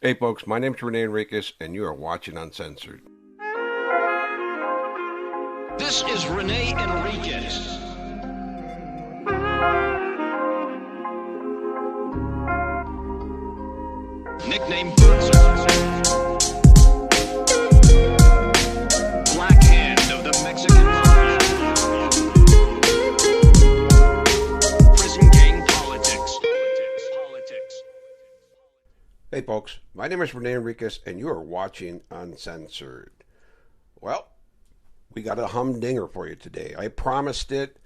Hey folks, my name is René Enriquez and you are watching Uncensored. This is René Enriquez. Nickname Bootser. Black Hand of the Mexican Mafia. Prison gang politics. Hey folks, my name is René Enriquez and you are watching Uncensored. Well, we got a humdinger for you today. I promised it,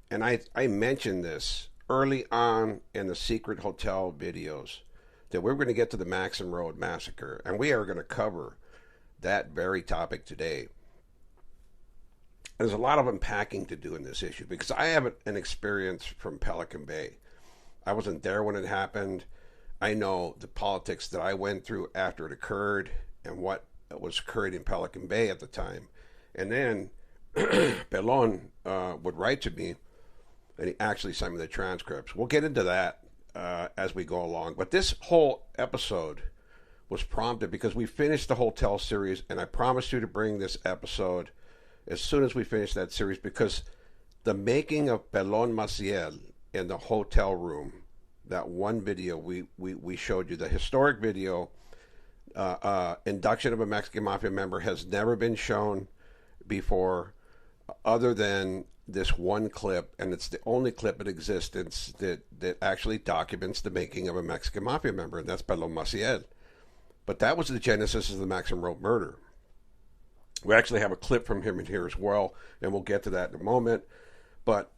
and I mentioned this early on in the Secret Hotel videos, that we're going to get to the Maxon Road Massacre, and we are going to cover that very topic today. There's a lot of unpacking to do in this issue because I have an experience from Pelican Bay. I wasn't there when it happened. I know the politics that I went through after it occurred and what was occurring in Pelican Bay at the time. And then Pelon would write to me, and he actually sent me the transcripts. We'll get into that as we go along. But this whole episode was prompted because we finished the hotel series, and I promised you to bring this episode as soon as we finish that series because the making of Pelon Maciel in the hotel room, that one video we showed you, the historic video, induction of a Mexican Mafia member, has never been shown before other than this one clip, and it's the only clip in existence that actually documents the making of a Mexican Mafia member, and that's Pelon Maciel. But that was the genesis of the Maxon Road murder. We actually have a clip from him in here as well, and we'll get to that in a moment. But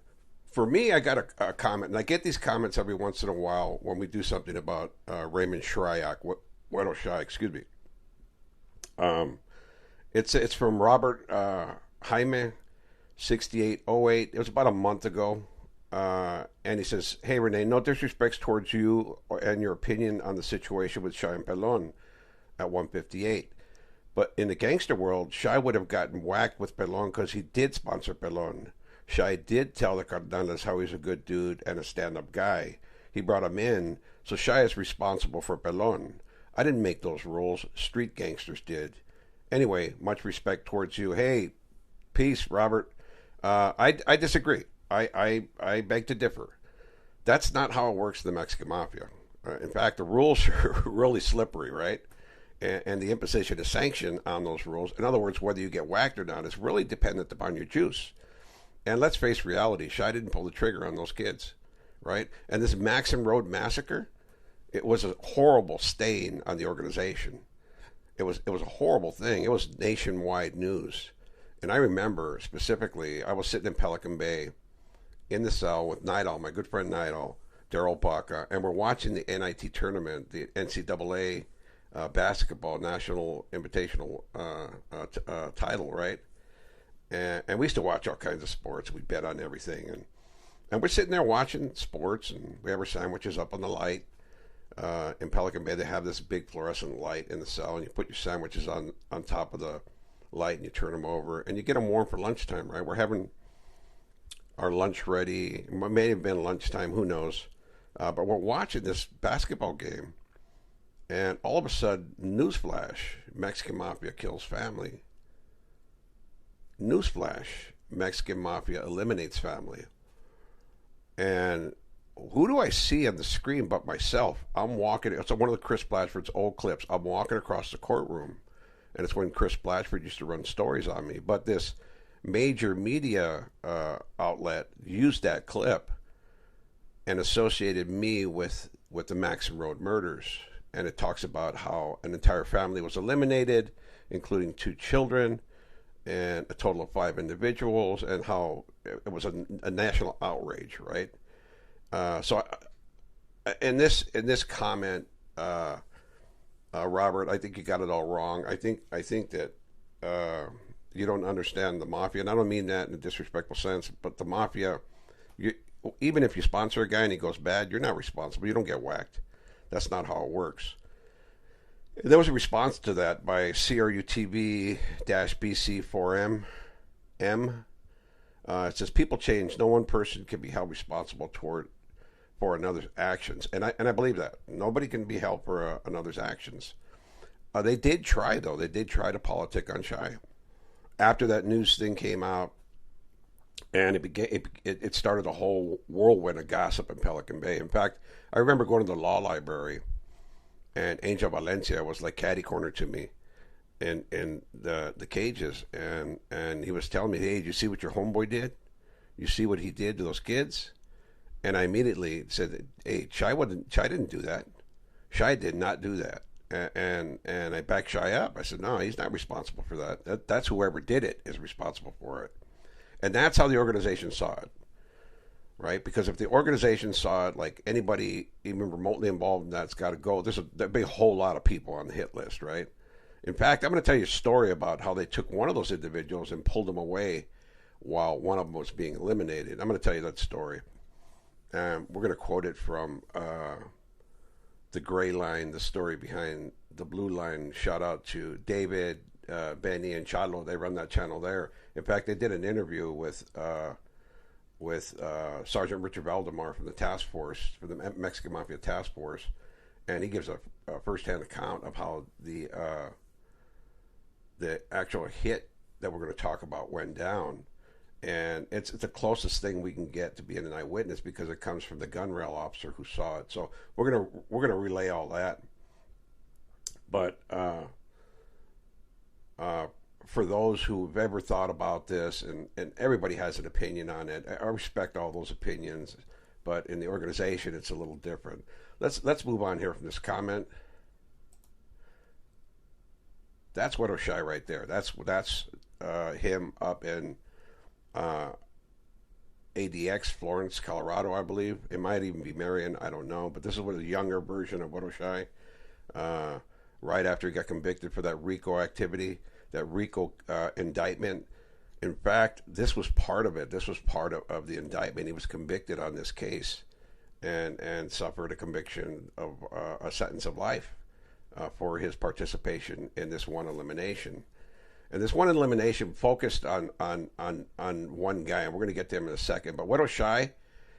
for me, I got a comment, and I get these comments every once in a while when we do something about Raymond Shryack, Wedo Shai, excuse me. It's from Robert Jaime, 6808. It was about a month ago. And he says, "Hey, Rene, no disrespects towards you and your opinion on the situation with Shai and Pelon at 158. But in the gangster world, Shai would have gotten whacked with Pelon because he did sponsor Pelon. Shai did tell the Cardenales how he's a good dude and a stand-up guy. He brought him in, so Shai is responsible for Pelon. I didn't make those rules. Street gangsters did. Anyway, much respect towards you." Hey, peace, Robert. I disagree. I beg to differ. That's not how it works in the Mexican Mafia. In fact, the rules are really slippery, right? And the imposition of sanction on those rules, in other words, whether you get whacked or not, is really dependent upon your juice. And let's face reality, Shai didn't pull the trigger on those kids, right? And this Maxon Road Massacre, it was a horrible stain on the organization. It was a horrible thing. It was nationwide news. And I remember specifically, I was sitting in Pelican Bay in the cell with Nidal, my good friend Nidal, Daryl Baca, and we're watching the NIT tournament, the NCAA basketball national invitational title, right? And we used to watch all kinds of sports. We bet on everything. And we're sitting there watching sports, and we have our sandwiches up on the light. In Pelican Bay, they have this big fluorescent light in the cell, and you put your sandwiches on top of the light, and you turn them over, and you get them warm for lunchtime, right? We're having our lunch ready. It may have been lunchtime, who knows? But we're watching this basketball game, and all of a sudden, newsflash, Mexican Mafia kills family. Newsflash, Mexican Mafia eliminates family. And who do I see on the screen but myself? I'm walking, it's one of the Chris Blatchford's old clips. I'm walking across the courtroom, and it's when Chris Blatchford used to run stories on me. But this major media outlet used that clip and associated me with the Maxon Road murders. And it talks about how an entire family was eliminated, including 2 children, and a total of 5 individuals, and how it was a national outrage, right? So in this comment, Robert, I think you got it all wrong. I think that you don't understand the mafia, and I don't mean that in a disrespectful sense, but the mafia, even if you sponsor a guy and he goes bad, you're not responsible. You don't get whacked. That's not how it works. There was a response to that by CRUTV-BC4M. It says, people change. No one person can be held responsible for another's actions. And I believe that. Nobody can be held for another's actions. They did try, though. They did try to politic on Shy. After that news thing came out, and it started a whole whirlwind of gossip in Pelican Bay. In fact, I remember going to the law library, and Angel Valencia was like catty corner to me in the cages, and he was telling me, hey, did you see what your homeboy did? You see what he did to those kids? And I immediately said, hey, Shy didn't do that. Shy did not do that. And I backed Shy up. I said, no, he's not responsible for that. That's whoever did it is responsible for it. And that's how the organization saw it, right? Because if the organization saw it like anybody even remotely involved in that's got to go, there'd be a whole lot of people on the hit list, right? In fact, I'm going to tell you a story about how they took one of those individuals and pulled him away while one of them was being eliminated. I'm going to tell you that story. We're going to quote it from the Gray Line, the story behind the Blue Line. Shout out to David, Benny, and Chalo. They run that channel there. In fact, they did an interview with Sergeant Richard Valdemar from the task force, from the Mexican Mafia task force, and he gives a first-hand account of how the actual hit that we're going to talk about went down. And it's the closest thing we can get to being an eyewitness because it comes from the gun rail officer who saw it. So we're gonna relay all that. But for those who've ever thought about this, and everybody has an opinion on it, I respect all those opinions. But in the organization, it's a little different. Let's move on here from this comment. That's Widow Shy right there. That's him up in ADX, Florence, Colorado, I believe. It might even be Marion, I don't know. But this is a younger version of Widow Shy. Right after he got convicted for that RICO activity, that RICO indictment. In fact, this was part of it. This was part of the indictment. He was convicted on this case and suffered a conviction of a sentence of life for his participation in this one elimination. And this one elimination focused on one guy, and we're going to get to him in a second. But Widow Shy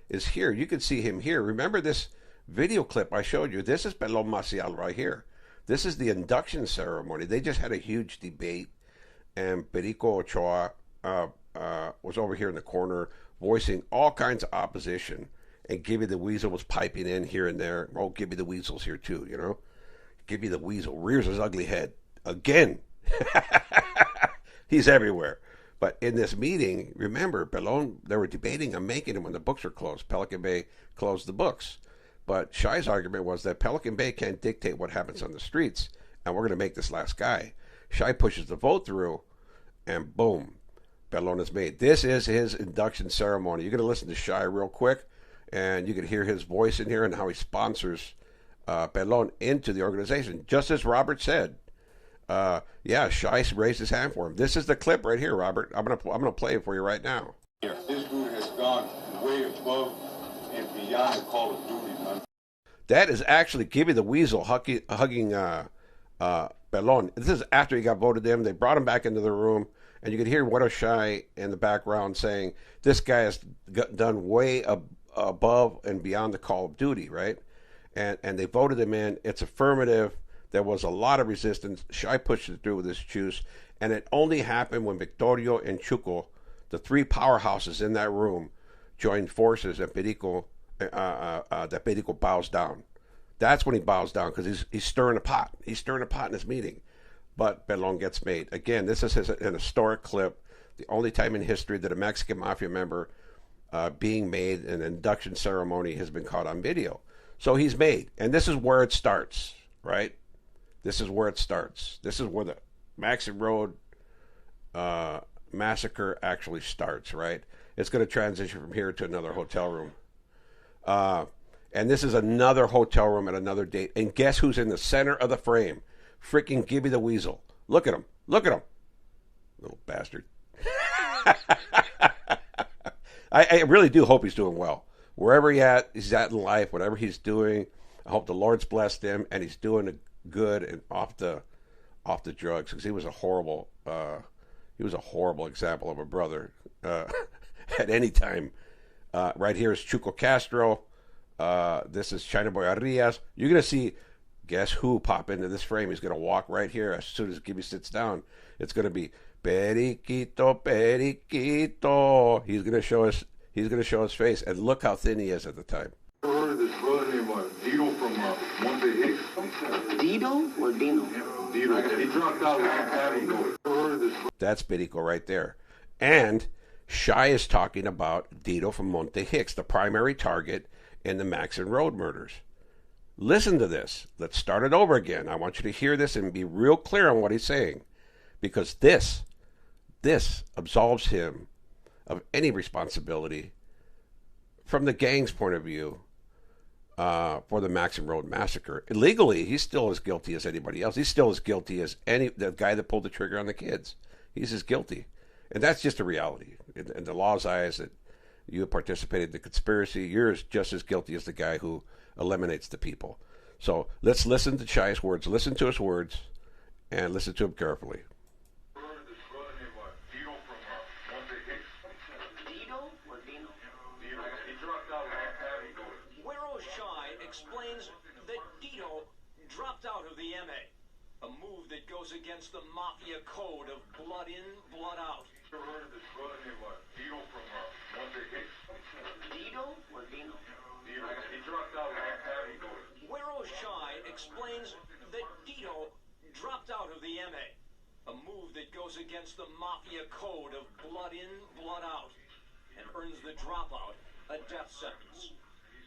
is here. You can see him here. Remember this video clip I showed you? This is Pelon Maciel right here. This is the induction ceremony. They just had a huge debate, and Perico Ochoa was over here in the corner voicing all kinds of opposition, and Gibby the Weasel was piping in here and there. Oh, Gibby the Weasel's here too, you know? Gibby the Weasel rears his ugly head again. He's everywhere. But in this meeting, remember, Pelon, they were debating on making him when the books are closed. Pelican Bay closed the books. But Shy's argument was that Pelican Bay can't dictate what happens on the streets, and we're going to make this last guy. Shy pushes the vote through, and boom, Pelon is made. This is his induction ceremony. You're going to listen to Shy real quick, and you can hear his voice in here and how he sponsors Pelon into the organization, just as Robert said. Shy raised his hand for him. This is the clip right here, Robert. I'm gonna play it for you right now. This dude has gone way above and beyond the Call of Duty, man. That is actually Gibby the Weasel hugging Pelon. This is after he got voted in. They brought him back into the room, and you could hear Widow Shy in the background saying, this guy has done way above and beyond the Call of Duty, right? And they voted him in. It's affirmative. There was a lot of resistance. Shy pushed it through with his juice, and it only happened when Victorio and Chuco, the three powerhouses in that room, joined forces, and Perico bows down. That's when he bows down, because he's stirring a pot. He's stirring a pot in his meeting. But Pelon gets made. Again, this is an historic clip, the only time in history that a Mexican Mafia member being made, an induction ceremony, has been caught on video. So he's made, and this is where it starts, right? This is where it starts. This is where the Maxon Road Massacre actually starts, right? It's going to transition from here to another hotel room. And this is another hotel room at another date. And guess who's in the center of the frame? Freaking Gibby the Weasel. Look at him. Look at him. Little bastard. I really do hope he's doing well. Wherever he's at in life, whatever he's doing, I hope the Lord's blessed him and he's doing good and off the drugs, because he was a horrible example of a brother at any time. Right here is Chuco Castro. This is China Boy Arias. You're gonna see Guess who pop into this frame? He's going to walk right here as soon as Gibby sits down. It's going to be Periquito, Periquito. He's going to show us. He's going to show his face, and look how thin he is at the time. I heard of this brother named Dito from Monte Hicks. Dito or Dino? Dito. He dropped out with some time ago. I heard of this. That's Perico right there. And Shy is talking about Dito from Monte Hicks, the primary target in the Maxon Road murders. Listen to this. Let's start it over again. I want you to hear this and be real clear on what he's saying, because this absolves him of any responsibility from the gang's point of view for the Maxon Road Massacre. Legally, he's still as guilty as anybody else. He's still as guilty as the guy that pulled the trigger on the kids. He's as guilty. And that's just a reality. In the law's eyes, that you participated in the conspiracy, you're just as guilty as the guy who eliminates the people. So let's listen to Shai's words. Listen to his words and listen to him carefully. I heard of this brother named Dito from Monte Hicks. Dito or Dino? Dito. He dropped out with some time ago. Wero Shai explains that Dito dropped out of the MA, a move that goes against the mafia code of blood in, blood out. I heard of this brother named Dito from Monte Hicks. Dito or Dino? Dito. He dropped out with some time ago. Wero Shai explains that Dito dropped out of the MA, a move that goes against the mafia code of blood in, blood out, and earns the dropout a death sentence.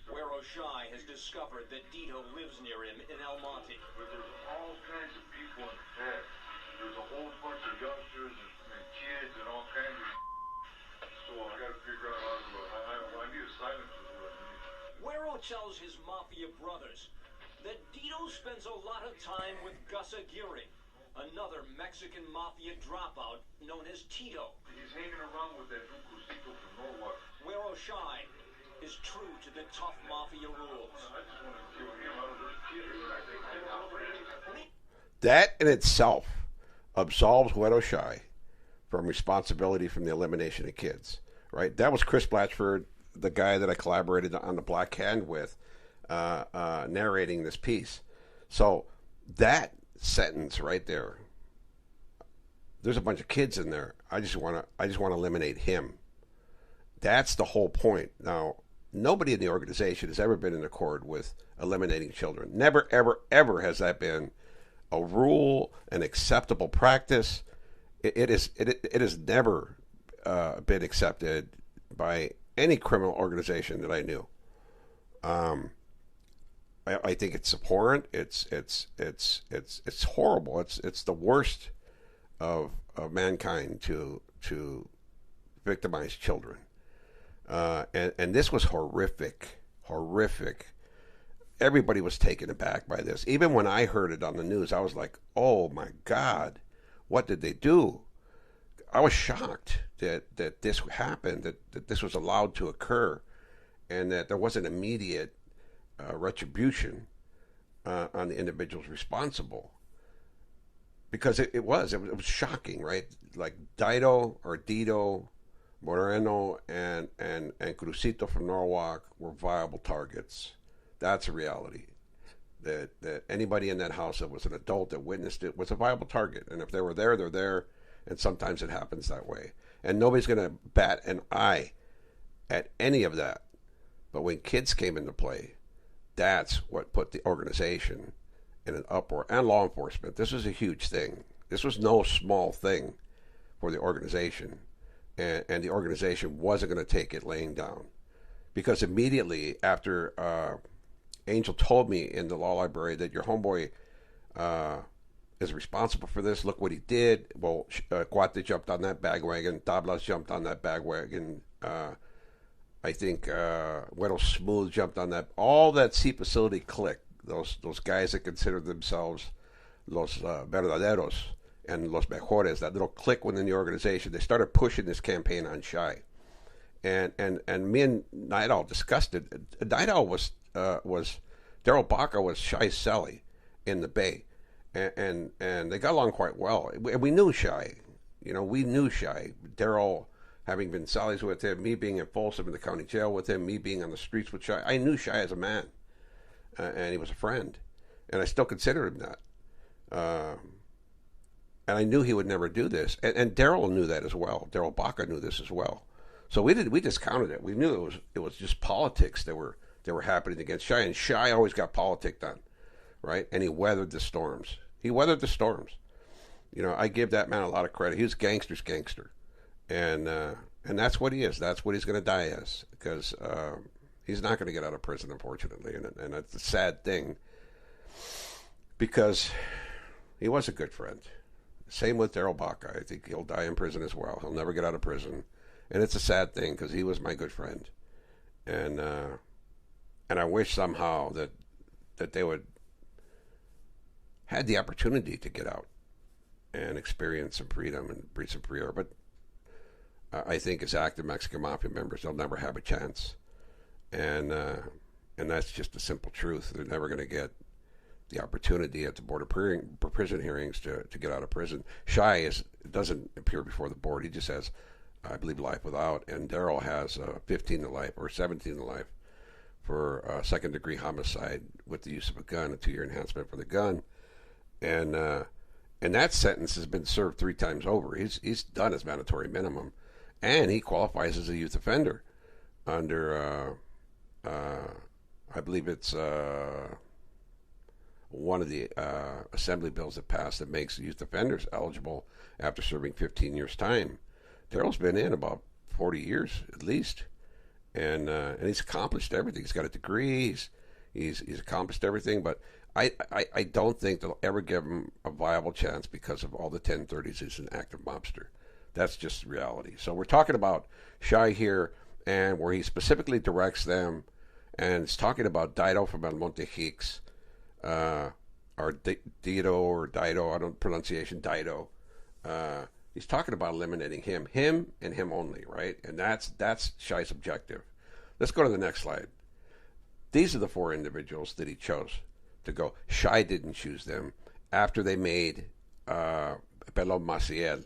Wero Shai has discovered that Dito lives near him in El Monte. But there's all kinds of people in the past. There's a whole bunch of youngsters and kids and all kinds of. So I got to figure out how to. I need a silence is what I need. Wero tells his mafia brothers that Dito spends a lot of time with Gus Aguirre, another Mexican Mafia dropout known as Tito. He's hanging around with that Truecrimecito from Norwalk. Wero Shai is true to the tough mafia rules. I just want to kill him out of this kid. That in itself absolves Wero Shai from responsibility from the elimination of kids, right? That was Chris Blatchford, the guy that I collaborated on the Black Hand with, narrating this piece. So that sentence right there, there's a bunch of kids in there. I just want to eliminate him. That's the whole point. Now, nobody in the organization has ever been in accord with eliminating children. Never, ever, ever has that been a rule, an acceptable practice. It has never been accepted by any criminal organization that I knew. I think it's abhorrent. It's horrible. It's the worst of mankind to victimize children. And this was horrific. Everybody was taken aback by this. Even when I heard it on the news, I was like, oh my God, what did they do? I was shocked that this happened, that this was allowed to occur, and that there wasn't immediate retribution on the individuals responsible. Because it was shocking, right? Like Dito, Moreno, and Crucito from Norwalk were viable targets. That's a reality. That anybody in that house that was an adult that witnessed it was a viable target. And if they were there, they're there. And sometimes it happens that way. And nobody's going to bat an eye at any of that. But when kids came into play, that's what put the organization in an uproar. And law enforcement. This was a huge thing. This was no small thing for the organization. And the organization wasn't going to take it laying down. Because immediately after Angel told me in the law library that your homeboy is responsible for this, look what he did. Well, Cuate jumped on that bagwagon. Tablas jumped on that bagwagon. I think Güero Smooth jumped on that. All that C facility clique, those guys that consider themselves los verdaderos and los mejores, that little clique within the organization, they started pushing this campaign on Shai. And me and Nidal discussed it. Nidal was Daryl Baca was Shai's cellie in the Bay. And they got along quite well. And we knew Shai. We knew Shai. Daryl having been cellies with him, me being in Folsom in the county jail with him, me being on the streets with Shai. I knew Shai as a man. And he was a friend. and I still consider him that. And I knew he would never do this, and Daryl knew that as well. Daryl Baca knew this as well. So we discounted it. We knew it was just politics that were happening against Shy, and Shy always got politicked on, right? And he weathered the storms. You know, I give that man a lot of credit. He was gangster's gangster, and that's what he is. That's what he's going to die as, because he's not going to get out of prison, unfortunately, and that's a sad thing, because he was a good friend. Same with Daryl Baca. I think he'll die in prison as well. He'll never get out of prison, and it's a sad thing because he was my good friend, and I wish somehow that they would had the opportunity to get out and experience some freedom and breathe some free air. But I think as active Mexican Mafia members, they'll never have a chance, and that's just the simple truth. They're never going to get the opportunity at the board of prison hearings to get out of prison. Shy doesn't appear before the board. He just has, I believe, life without, and Daryl has 15 to life or 17 to life for second-degree homicide with the use of a gun, a 2-year enhancement for the gun, and that sentence has been served 3 times over. He's done his mandatory minimum, and he qualifies as a youth offender under, I believe it's one of the assembly bills that passed that makes youth offenders eligible after serving 15 years' time. Daryl's been in about 40 years at least, and he's accomplished everything. He's got a degree. He's accomplished everything, but I don't think they'll ever give him a viable chance because of all the 1030s. He's an active mobster. That's just reality. So we're talking about Shy here, and where he specifically directs them, and it's talking about Dido from El Monte Hicks, or Dido or Dido, I don't pronunciation, Dido. He's talking about eliminating him and him only, right? And that's Shy's objective. Let's go to the next slide. These are the 4 individuals that he chose to go. Shy didn't choose them. After they made Pelon Maciel,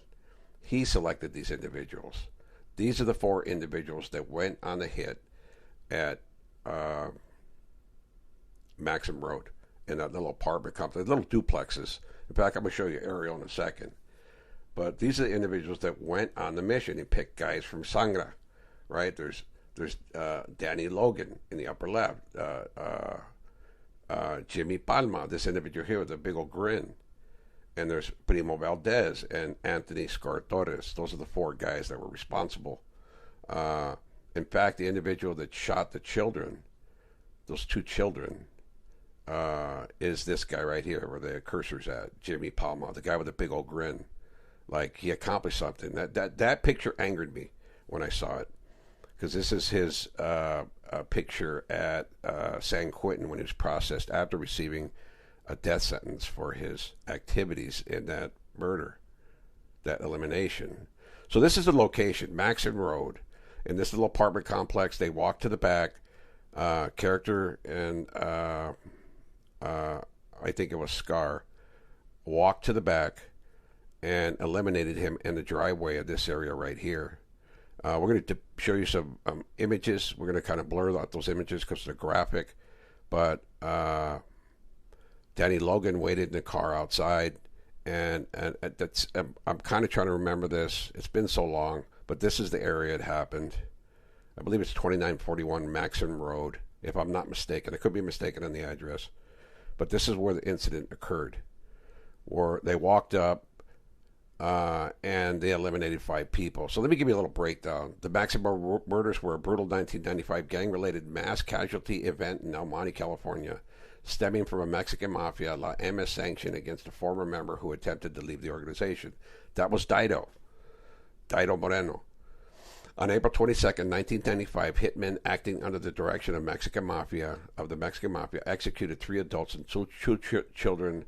he selected these individuals. These are the 4 individuals that went on the hit at Maxon Road in that little apartment complex, little duplexes. In fact, I'm going to show you aerial in a second. But these are the individuals that went on the mission. He picked guys from Sangra, right? There's Danny Logan in the upper left, Jimmy Palma, this individual here with a big old grin, and there's Primo Valdez and Anthony Scar Torres. Those are the 4 guys that were responsible. In fact, the individual that shot the children, those 2 children, is this guy right here where the cursor's at, Jimmy Palma, the guy with the big old grin. Like, he accomplished something. That picture angered me when I saw it, because this is his picture at San Quentin when he was processed after receiving a death sentence for his activities in that murder, that elimination. So this is the location, Maxon Road, in this little apartment complex. They walked to the back. Character and I think it was Scar walked to the back and eliminated him in the driveway of this area right here. We're going to show you some images. We're going to kind of blur out those images because they're graphic. But Danny Logan waited in the car outside, and that's I'm kind of trying to remember this. It's been so long, but this is the area it happened. I believe it's 2941 Maxon Road, if I'm not mistaken. I could be mistaken on the address. But this is where the incident occurred, where they walked up and they eliminated 5 people. So let me give you a little breakdown. The Maxon murders were a brutal 1995 gang-related mass casualty event in El Monte, California, stemming from a Mexican Mafia La MS sanction against a former member who attempted to leave the organization. That was Dido Moreno. On April 22nd, 1995, hitmen acting under the direction of the Mexican Mafia executed 3 adults and 2 children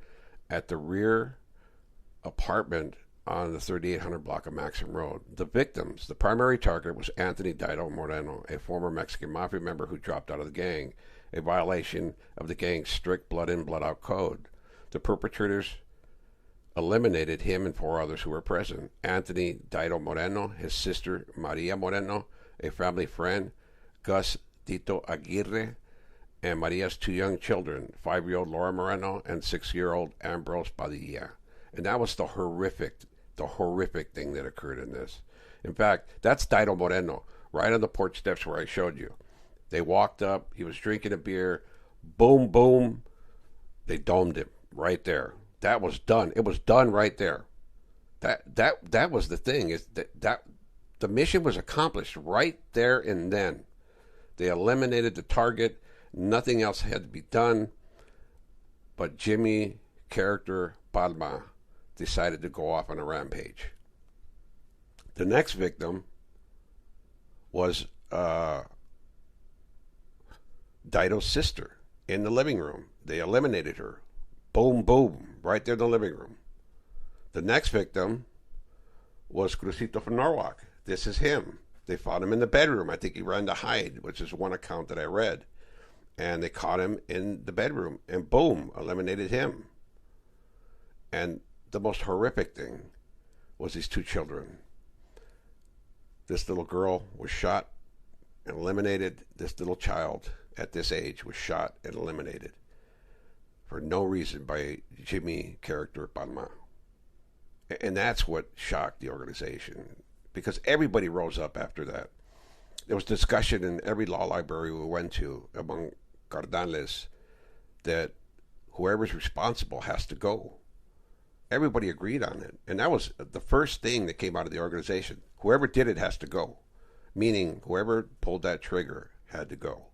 at the rear apartment on the 3800 block of Maxon Road. The victims, the primary target was Anthony Dido Moreno, a former Mexican Mafia member who dropped out of the gang, a violation of the gang's strict blood-in, blood-out code. The perpetrators eliminated him and 4 others who were present. Anthony Dido Moreno, his sister Maria Moreno, a family friend, Gus Tito Aguirre, and Maria's 2 young children, 5-year-old Laura Moreno and 6-year-old Ambrose Padilla. And that was the horrific thing that occurred in this. In fact, that's Dido Moreno, right on the porch steps where I showed you. They walked up, he was drinking a beer, boom, boom, they domed him right there. That was done. It was done right there. That was the thing, is that the mission was accomplished right there and then. They eliminated the target. Nothing else had to be done. But Jimmy, character Palma, decided to go off on a rampage. The next victim was Dido's sister in the living room. They eliminated her. Boom, boom, right there in the living room. The next victim was Crucito from Norwalk. This is him. They found him in the bedroom. I think he ran to hide, which is one account that I read. And they caught him in the bedroom, and boom, eliminated him. And the most horrific thing was these 2 children. This little girl was shot and eliminated. This little child at this age was shot and eliminated for no reason by Jimmy character Palma. And that's what shocked the organization, because everybody rose up after that. There was discussion in every law library we went to among cardenales that whoever's responsible has to go. Everybody agreed on it. And that was the first thing that came out of the organization. Whoever did it has to go, meaning whoever pulled that trigger had to go.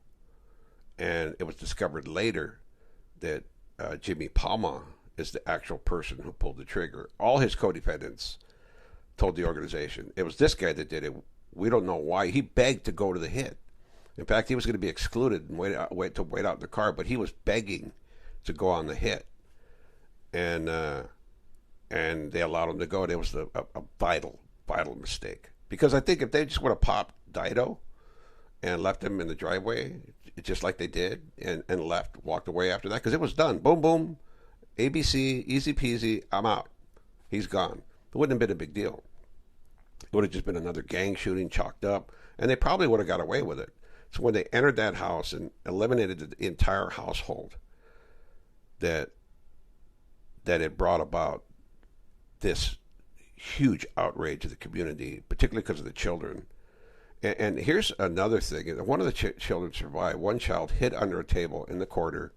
And it was discovered later that Jimmy Palma is the actual person who pulled the trigger. All his co-defendants told the organization it was this guy that did it. We don't know why. He begged to go to the hit. In fact, he was going to be excluded and wait out in the car, but he was begging to go on the hit. And they allowed him to go. And it was a vital mistake. Because I think if they just would have popped Dido and left him in the driveway, just like they did, and walked away after that, because it was done. Boom, boom, ABC, easy peasy, I'm out. He's gone. It wouldn't have been a big deal. It would have just been another gang shooting chalked up, and they probably would have got away with it. So when they entered that house and eliminated the entire household, that it brought about this huge outrage of the community, particularly because of the children. And here's another thing. One of the children survived. One child hid under a table in the corner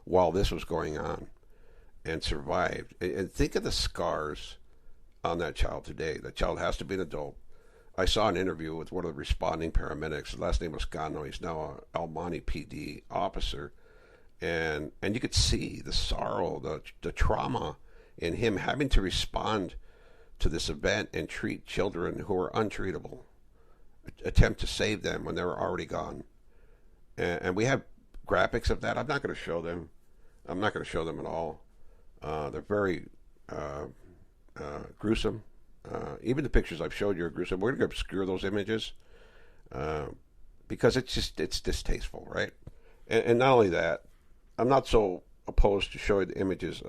while this was going on and survived. And think of the scars on that child today. That child has to be an adult. I saw an interview with one of the responding paramedics. His last name was Cano. He's now a El Monte PD officer. And you could see the sorrow, the trauma in him having to respond to this event and treat children who are untreatable. Attempt to save them when they were already gone. And we have graphics of that. I'm not going to show them. I'm not going to show them at all. They're very gruesome. Even the pictures I've showed you are gruesome. We're going to obscure those images because it's distasteful, right? And not only that, I'm not so opposed to showing the images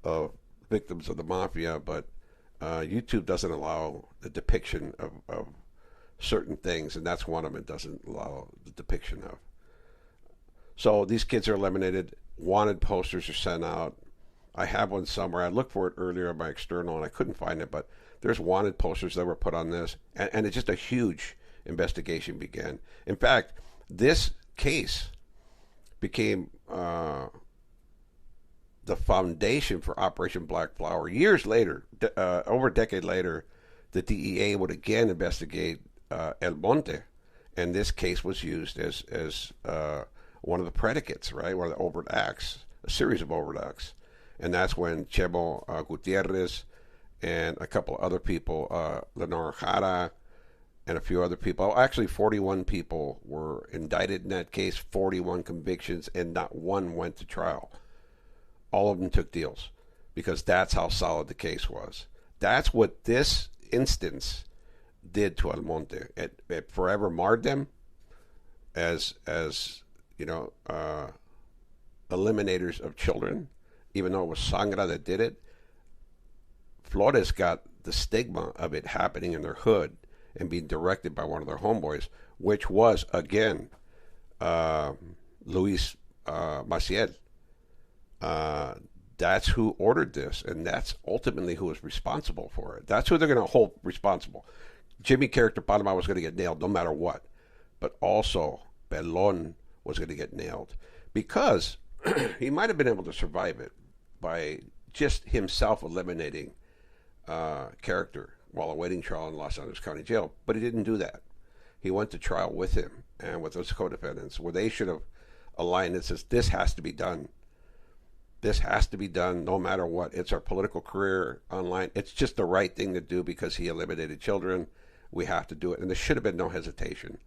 of victims of the mafia, but YouTube doesn't allow the depiction of certain things, and that's one of them it doesn't allow the depiction of. So these kids are eliminated. Wanted posters are sent out. I have one somewhere. I looked for it earlier on my external, and I couldn't find it, but there's wanted posters that were put on this, and it's just a huge investigation began. In fact, this case became the foundation for Operation Black Flower. Years later, over a decade later, the DEA would again investigate El Monte, and this case was used as one of the predicates, right? One of the overt acts, a series of overt acts. And that's when Chemo Gutierrez and a couple other people, Lenore Jara and a few other people, actually 41 people were indicted in that case, 41 convictions, and not one went to trial. All of them took deals because that's how solid the case was. That's what this instance did to El Monte. It forever marred them as you know, eliminators of children, even though it was Sangra that did it. Flores got the stigma of it happening in their hood and being directed by one of their homeboys, which was, again, Luis Maciel. That's who ordered this, and that's ultimately who is responsible for it. That's who they're going to hold responsible. Jimmy character Panama was going to get nailed no matter what, but also Pelon was going to get nailed because he might have been able to survive it by just himself eliminating character while awaiting trial in Los Angeles County Jail, but he didn't do that. He went to trial with him and with those co-defendants, where they should have aligned and says, this has to be done. This has to be done no matter what. It's our political career online. It's just the right thing to do because he eliminated children. We have to do it. And there should have been no hesitation.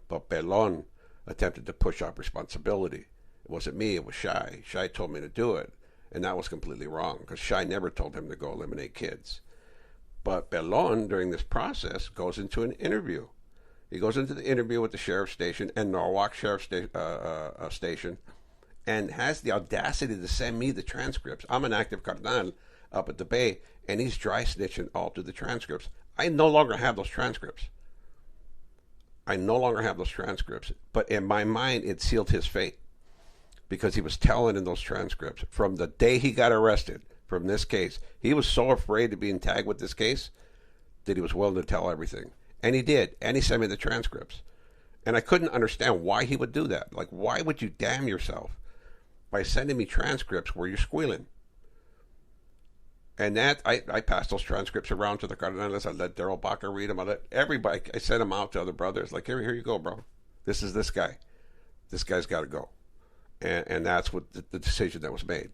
But Pelon attempted to push off responsibility. It wasn't me, it was Shai. Shai told me to do it. And that was completely wrong because Shai never told him to go eliminate kids. But Pelon, during this process, goes into an interview. He goes into the interview with the sheriff's station and Norwalk Sheriff's Station and has the audacity to send me the transcripts. I'm an active carnal up at the Bay, and he's dry snitching all through the transcripts. I no longer have those transcripts. But in my mind, it sealed his fate because he was telling in those transcripts from the day he got arrested from this case. He was so afraid of being tagged with this case that he was willing to tell everything. And he did. And he sent me the transcripts. And I couldn't understand why he would do that. Like, why would you damn yourself by sending me transcripts where you're squealing? And that, I passed those transcripts around to the Cardenales. I let Daryl Baca read them. I let everybody, I sent them out to other brothers. Like, here you go, bro. This is this guy. This guy's got to go. And that's what the decision that was made.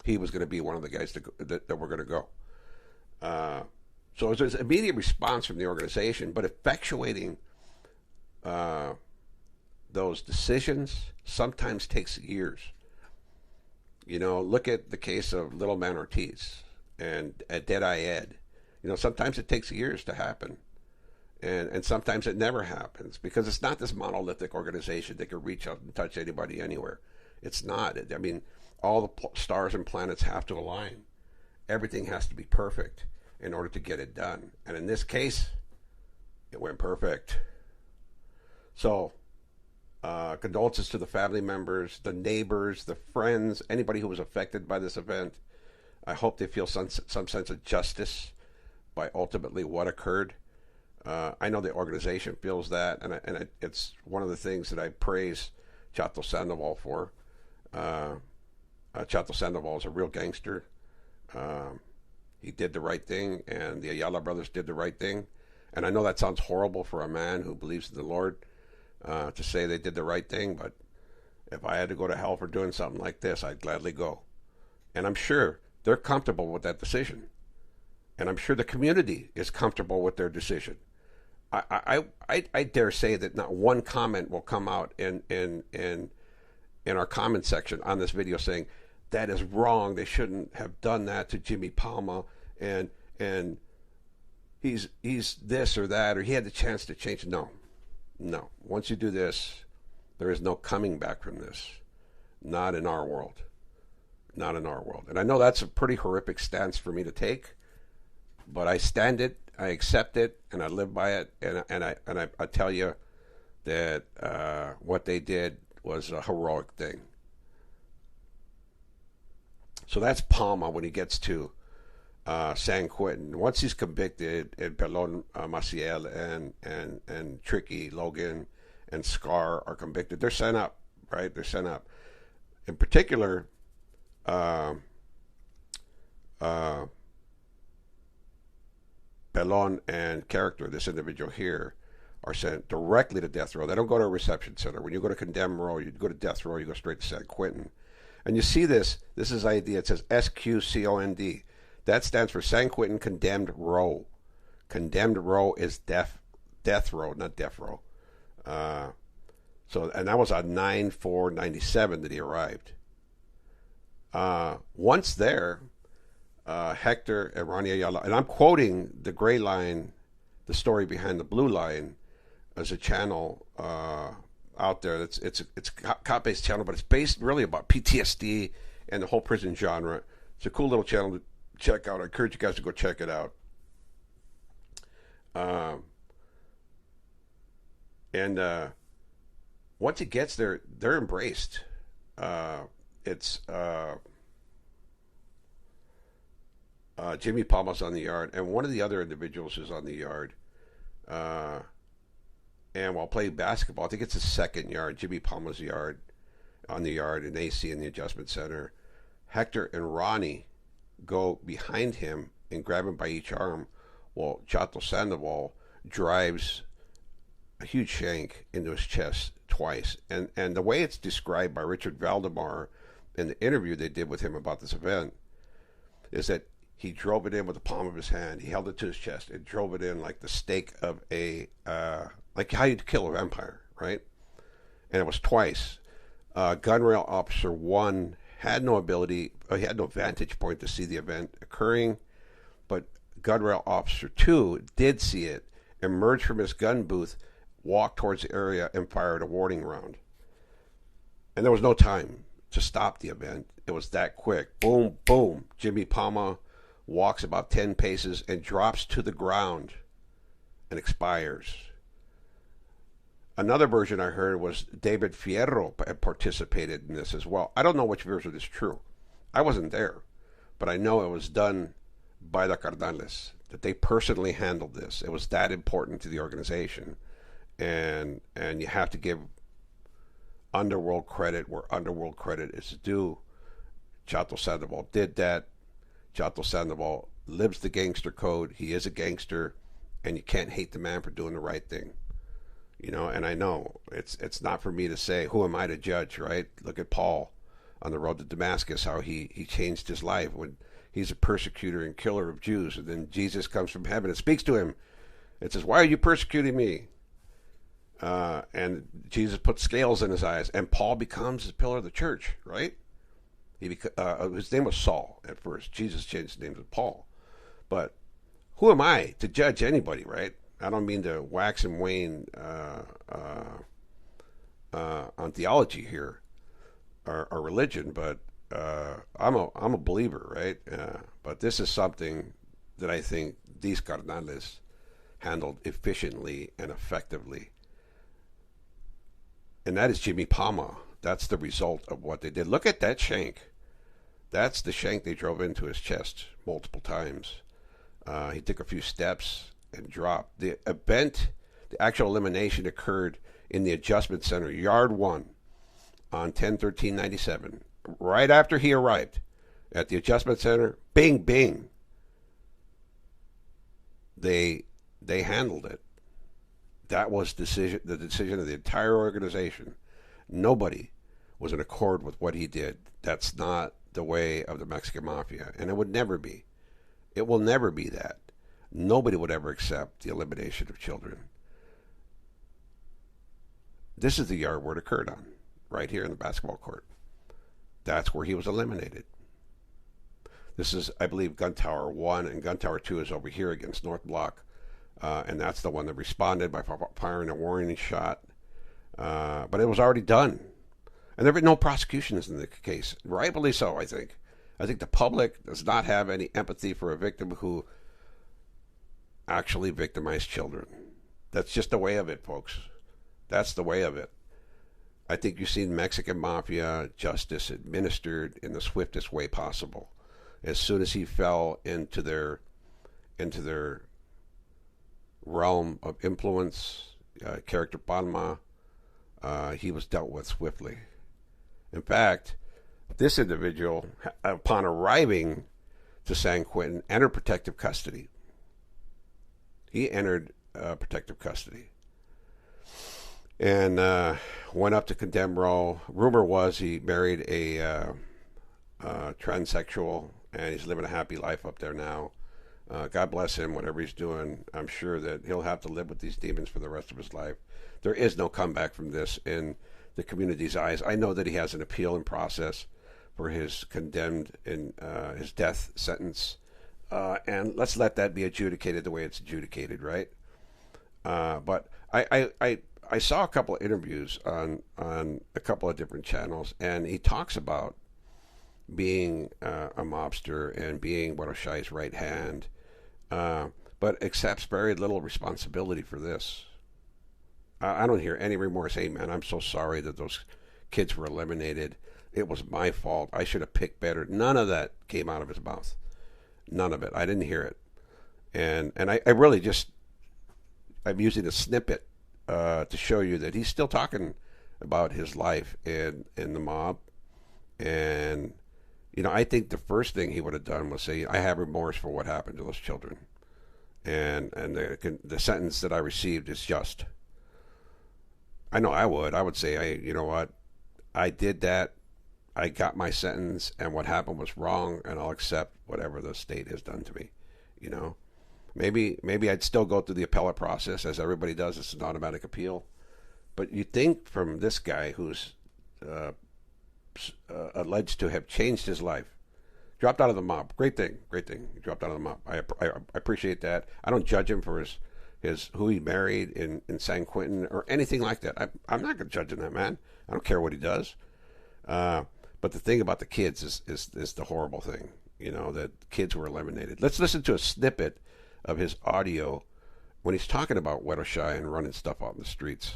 He was going to be one of the guys that were going to go. So it was an immediate response from the organization, but effectuating those decisions sometimes takes years. You know, look at the case of Little Man Ortiz and Deadeye Ed. You know, sometimes it takes years to happen. And sometimes it never happens because it's not this monolithic organization that can reach out and touch anybody anywhere. It's not. I mean, all the stars and planets have to align. Everything has to be perfect in order to get it done. And in this case, it went perfect. So, condolences to the family members, the neighbors, the friends, anybody who was affected by this event. I hope they feel some sense of justice by ultimately what occurred. I know the organization feels that, and it's one of the things that I praise Chato Sandoval for. Chato Sandoval is a real gangster. He did the right thing, and the Ayala brothers did the right thing. And I know that sounds horrible for a man who believes in the Lord to say they did the right thing, but if I had to go to hell for doing something like this, I'd gladly go. And I'm sure they're comfortable with that decision. And I'm sure the community is comfortable with their decision. I dare say that not one comment will come out in our comment section on this video saying that is wrong. They shouldn't have done that to Jimmy Palma, and he's this or that, or he had the chance to change. No. Once you do this, there is no coming back from this. Not in our world. Not in our world. And I know that's a pretty horrific stance for me to take, but I stand it, I accept it, and I live by it. And I tell you that what they did was a heroic thing. So that's Palma when he gets to San Quentin. Once he's convicted, and Pelon Maciel and Tricky, Logan, and Scar are convicted, they're sent up, right? They're sent up. In particular, Pelon and Character, this individual here, are sent directly to death row. They don't go to a reception center. When you go to condemn row, you go to death row, you go straight to San Quentin. And you see this is ID. It says SQCOND. That stands for San Quentin Condemned Row. Condemned row is death row, not death row. And that was on 9/4/97 that he arrived. Once there, Hector and Ronnie Ayala, and I'm quoting the gray line, the story behind the blue line, as a channel out there. It's a cop-based channel, but it's based really about PTSD and the whole prison genre. It's a cool little channel to check out. I encourage you guys to go check it out. once he gets there, they're embraced. It's Jimmy Palma's on the yard, and one of the other individuals is on the yard. And while playing basketball, I think it's the second yard, Jimmy Palma's yard, on the yard in AC in the adjustment center. Hector and Ronnie go behind him and grab him by each arm, while Chato Sandoval drives a huge shank into his chest twice. And the way it's described by Richard Valdemar in the interview they did with him about this event is that he drove it in with the palm of his hand. He held it to his chest and drove it in like the stake of a, like how you'd kill a vampire, right? And it was twice. Gunrail Officer 1 had no ability, he had no vantage point to see the event occurring, but Gunrail Officer 2 did see it, emerged from his gun booth, walked towards the area, and fired a warning round. And there was no time to stop the event. It was that quick. Boom, boom. Jimmy Palma walks about 10 paces and drops to the ground and expires. Another version I heard was David Fierro participated in this as well. I don't know which version is true. I wasn't there, but I know it was done by the Cardenales, that they personally handled this. It was that important to the organization. And you have to give underworld credit where underworld credit is due. Chato Sandoval did that. Chato Sandoval lives the gangster code. He is a gangster, and you can't hate the man for doing the right thing. You know, and I know it's not for me to say, who am I to judge, right? Look at Paul on the road to Damascus, how he changed his life when he's a persecutor and killer of Jews. And then Jesus comes from heaven and speaks to him. It says, why are you persecuting me? And Jesus puts scales in his eyes, and Paul becomes the pillar of the church, right? His name was Saul at first. Jesus changed his name to Paul. But who am I to judge anybody, right? I don't mean to wax and wane on theology here, or religion, but I'm a believer, right? But this is something that I think these Cardenales handled efficiently and effectively. And that is Jimmy Palma. That's the result of what they did. Look at that shank. That's the shank they drove into his chest multiple times. He took a few steps and dropped. The event, the actual elimination occurred in the adjustment center, Yard 1, on 10/13/97. Right after he arrived at the adjustment center, bing, bing. They handled it. That was the decision of the entire organization. Nobody was in accord with what he did. That's not the way of the Mexican Mafia, and it would never be. It will never be that. Nobody would ever accept the elimination of children. This is the yard where it occurred on, right here in the basketball court. That's where he was eliminated. This is, I believe, Gun Tower 1, and Gun Tower 2 is over here against North Block. And that's the one that responded by firing a warning shot. But it was already done. And there was no prosecution in the case. Rightfully so, I think. I think the public does not have any empathy for a victim who actually victimized children. That's just the way of it, folks. That's the way of it. I think you've seen Mexican Mafia justice administered in the swiftest way possible. As soon as he fell into their realm of influence, character Palma, he was dealt with swiftly. In fact, this individual, upon arriving to San Quentin, entered protective custody. He entered protective custody and went up to condemn row. Rumor was he married a transsexual, and he's living a happy life up there now. God bless him, whatever he's doing. I'm sure that he'll have to live with these demons for the rest of his life. There is no comeback from this in the community's eyes. I know that he has an appeal in process for his condemned in his death sentence. And let's let that be adjudicated the way it's adjudicated, right? But I saw a couple of interviews on a couple of different channels, and he talks about being a mobster and being Waroshai's right hand, but accepts very little responsibility for this. I don't hear any remorse. Hey, man, I'm so sorry that those kids were eliminated. It was my fault. I should have picked better. None of that came out of his mouth. None of it. I didn't hear it. And I really just, I'm using a snippet to show you that he's still talking about his life in the mob. And, you know, I think the first thing he would have done was say, I have remorse for what happened to those children. And the sentence that I received is just. I know I would. I would say, you know what? I did that. I got my sentence, and what happened was wrong, and I'll accept whatever the state has done to me. You know, maybe I'd still go through the appellate process, as everybody does. It's an automatic appeal. But you think from this guy who's alleged to have changed his life, dropped out of the mob. Great thing. He dropped out of the mob. I appreciate that. I don't judge him for his who he married in San Quentin or anything like that. I'm not going to judge him, that man. I don't care what he does. But the thing about the kids is the horrible thing, you know, that kids were eliminated. Let's listen to a snippet of his audio when he's talking about Wedowshy and running stuff out in the streets.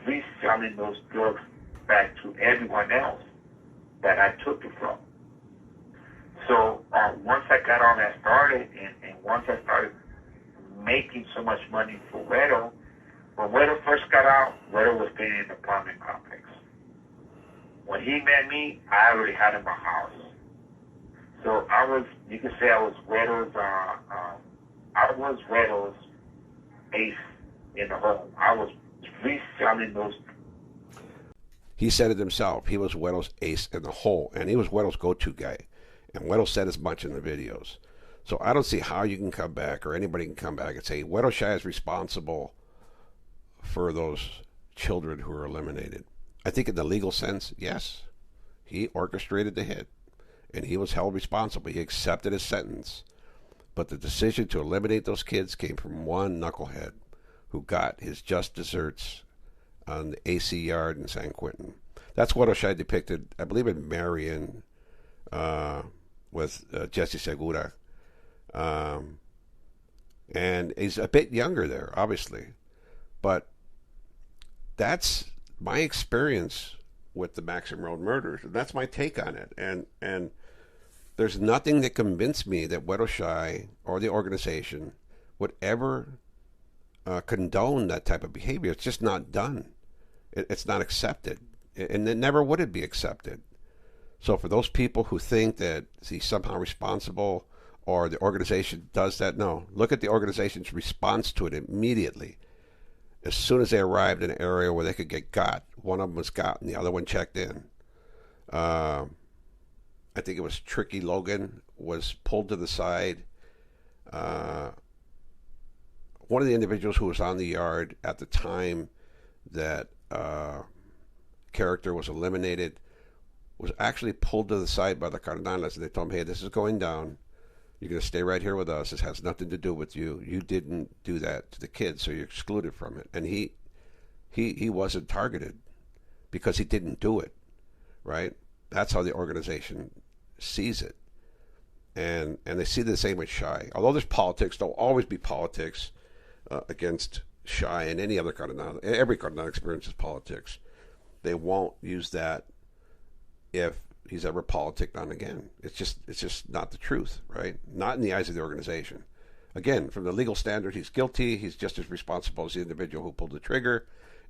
Reselling those drugs back to everyone else that I took it from. So once I got all that started, and once I started making so much money for Wedo, when Wedo first got out, Wedo was staying in the apartment complex. When he met me, I already had him a house. So you could say I was Wedo's ace in the home. I was reselling those. He said it himself. He was Wedo's ace in the hole, and he was Wedo's go-to guy. And Wedo said as much in the videos. So I don't see how you can come back, or anybody can come back and say Wedowshy is responsible for those children who were eliminated. I think in the legal sense, yes, he orchestrated the hit, and he was held responsible. He accepted his sentence. But the decision to eliminate those kids came from one knucklehead who got his just desserts on the AC yard in San Quentin. That's Wedowshy depicted, I believe, in Marion, with Jesse Segura. And he's a bit younger there, obviously. But that's my experience with the Maxon Road murders, and that's my take on it. And there's nothing that convinced me that Wedowshy or the organization would ever condone that type of behavior. It's just not done. It's not accepted, and it never would it be accepted. So for those people who think that he's somehow responsible or the organization does that, no. Look at the organization's response to it immediately. As soon as they arrived in an area where they could get got, one of them was got and the other one checked in. I think it was Tricky Logan was pulled to the side. One of the individuals who was on the yard at the time that character was eliminated was actually pulled to the side by the Cardenales, and they told him, hey, this is going down. You're going to stay right here with us. This has nothing to do with you. You didn't do that to the kids, so you're excluded from it. And he wasn't targeted because he didn't do it, right? That's how the organization sees it. And they see the same with Shy. Although there's politics, there'll always be politics against Shy and any other Cardenal. Every Cardenal experiences politics. They won't use that if he's ever politicked on again. It's just not the truth, right? Not in the eyes of the organization. Again, from the legal standard, he's guilty. He's just as responsible as the individual who pulled the trigger,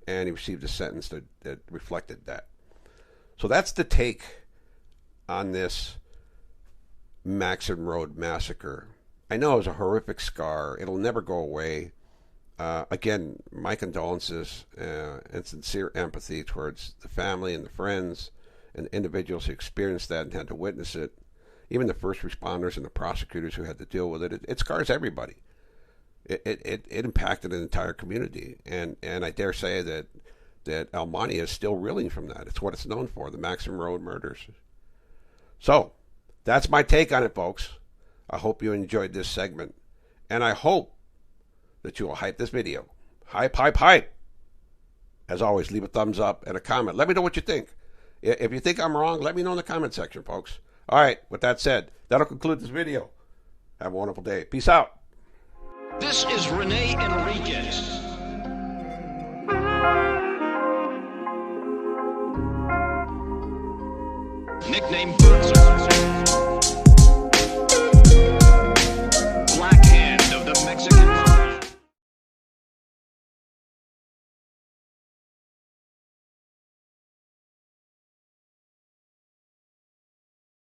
and he received a sentence that reflected that. So that's the take on this Maxon Road Massacre. I know it was a horrific scar. It'll never go away. Again, my condolences and sincere empathy towards the family and the friends and individuals who experienced that and had to witness it, even the first responders and the prosecutors who had to deal with it. It scars everybody. It impacted an entire community, and I dare say that Almania is still reeling from that. It's what it's known for, the Maxon Road murders. So that's my take on it, folks. I hope you enjoyed this segment, and I hope that you will hype this video. Hype. As always, leave a thumbs up and a comment. Let me know what you think. If you think I'm wrong, let me know in the comment section, folks. All right, with that said, that'll conclude this video. Have a wonderful day. Peace out. This is René Enriquez. Nickname Bootser.